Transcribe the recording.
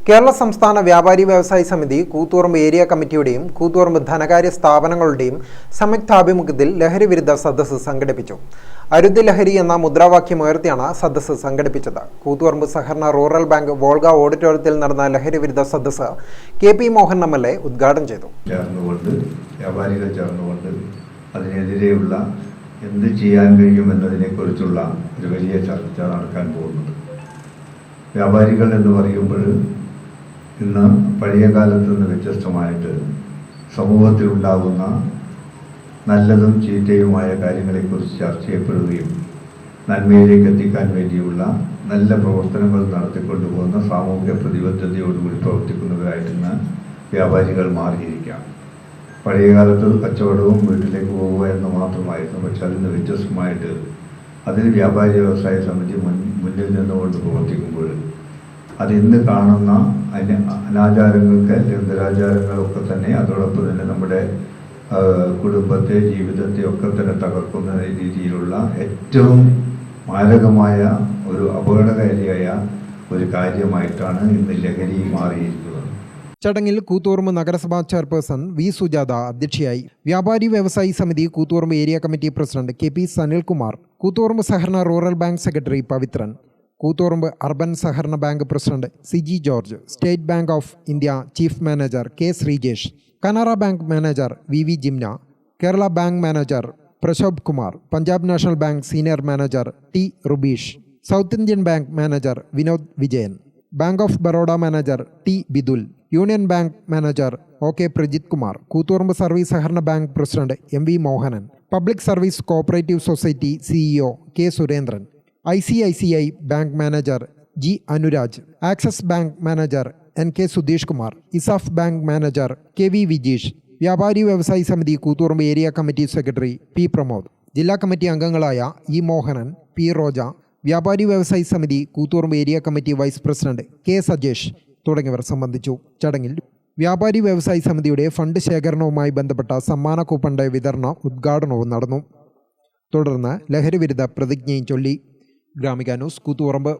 കേരള സംസ്ഥാന വ്യാപാരി വ്യവസായി സമിതി കൂത്തുപറമ്പ് ഏരിയ കമ്മിറ്റിയുടെയും കൂത്തുപറമ്പ് ധനകാര്യ സ്ഥാപനങ്ങളുടെയും സംയുക്താഭിമുഖ്യത്തിൽ ലഹരി വിരുദ്ധ സദസ്സ് സംഘടിപ്പിച്ചു. അരുത് ലഹരി എന്ന മുദ്രാവാക്യമുയർത്തിയാണ് സദസ്സ് സംഘടിപ്പിച്ചത്. കൂത്തുപറമ്പ് സഹകരണ റൂറൽ ബാങ്ക് വോൾഗ ഓഡിറ്റോറിയത്തിൽ നടന്ന ലഹരി വിരുദ്ധ സദസ്സ് KP മോഹൻ MLA ഉദ്ഘാടനം ചെയ്തു. വ്യാപാരികൾ ചേർന്നുകൊണ്ട് അതിനെതിരെയുള്ള എന്ത് ചെയ്യാൻ കഴിയുമെന്നതിനെക്കുറിച്ചുള്ള ഒരു വലിയ ചർച്ച നടക്കാൻ പോകുന്നത്. വ്യാപാരികൾ എന്ന് പറയുമ്പോൾ ഇന്ന് പഴയ കാലത്ത് നിന്ന് വ്യത്യസ്തമായിട്ട് സമൂഹത്തിൽ ഉണ്ടാകുന്ന നല്ലതും ചീത്തയുമായ കാര്യങ്ങളെക്കുറിച്ച് ചർച്ച ചെയ്യപ്പെടുകയും നന്മയിലേക്ക് എത്തിക്കാൻ വേണ്ടിയുള്ള നല്ല പ്രവർത്തനങ്ങൾ നടത്തിക്കൊണ്ടുപോകുന്ന സാമൂഹിക പ്രതിബദ്ധതയോടുകൂടി പ്രവർത്തിക്കുന്നവരായിട്ടിന്ന് വ്യാപാരികൾ മാറിയിരിക്കാം. പഴയ കാലത്ത് കച്ചവടവും വീട്ടിലേക്ക് പോവുക എന്ന് മാത്രമായിരുന്നു. പക്ഷെ അതിന് വ്യത്യസ്തമായിട്ട് അതിന് വ്യാപാരി വ്യവസായ സമിതി മുന്നിൽ നിന്നുകൊണ്ട് പ്രവർത്തിക്കുമ്പോൾ അത് ഇന്ന് കാണുന്ന അനാചാരങ്ങൾക്ക് അല്ലെങ്കിൽ ദുരാചാരങ്ങളൊക്കെ തന്നെ അതോടൊപ്പം തന്നെ നമ്മുടെ കുടുംബത്തെ ജീവിതത്തെ ഒക്കെ തന്നെ തകർക്കുന്ന രീതിയിലുള്ള ഏറ്റവും മാരകമായ ഒരു അപകടകാരിയായ ഒരു കാര്യമായിട്ടാണ് ഇന്ന് ലഹരി മാറിയിരിക്കുന്നത്. ചടങ്ങിൽ കൂത്തുപറമ്പ് നഗരസഭാ ചെയർപേഴ്സൺ V. സുജാത അധ്യക്ഷയായി. വ്യാപാരി വ്യവസായി സമിതി Koothuparamba area committee president KP Sanilkumar, Koothuparamba സഹകരണ rural bank secretary Pavithran, Koothuparamba urban സഹകരണ bank president CG George, State Bank of India chief manager K. Sreejesh, Canara Bank manager VV Jimna, Kerala Bank manager Prashobh Kumar, Punjab National Bank senior manager T. Rubeesh, South Indian Bank manager Vinod Vijayan, Bank of Baroda manager T. Bidul, Union Bank manager OK. Prajith Kumar, Koothuparamba service സഹകരണ bank president MV Mohanan, public service cooperative society CEO K. Surendran, ICICI bank manager G. Anuraj, axis bank manager NK Sudheesh Kumar, ESAF bank manager KV Vijeesh, വ്യാപാരി വ്യവസായി സമിതി Koothuparamba area committee secretary P. Pramod, ജില്ലാ committee അംഗങ്ങളായ E. Mohanan, P. Roja, Vyapari വ്യവസായി സമിതി Koothuparamba area committee vice president K. Sajesh തുടങ്ങിയവർ സംബന്ധിച്ചു. ചടങ്ങിൽ വ്യാപാരി വ്യവസായി സമിതിയുടെ ഫണ്ട് ശേഖരണവുമായി ബന്ധപ്പെട്ട സമ്മാന കൂപ്പണിന്റെ വിതരണ ഉദ്ഘാടനവും നടന്നു. തുടർന്ന് ലഹരി വിരുദ്ധ പ്രതിജ്ഞയും ചൊല്ലി. ഗ്രാമിക ന്യൂസ്, കൂത്തുപറമ്പ്.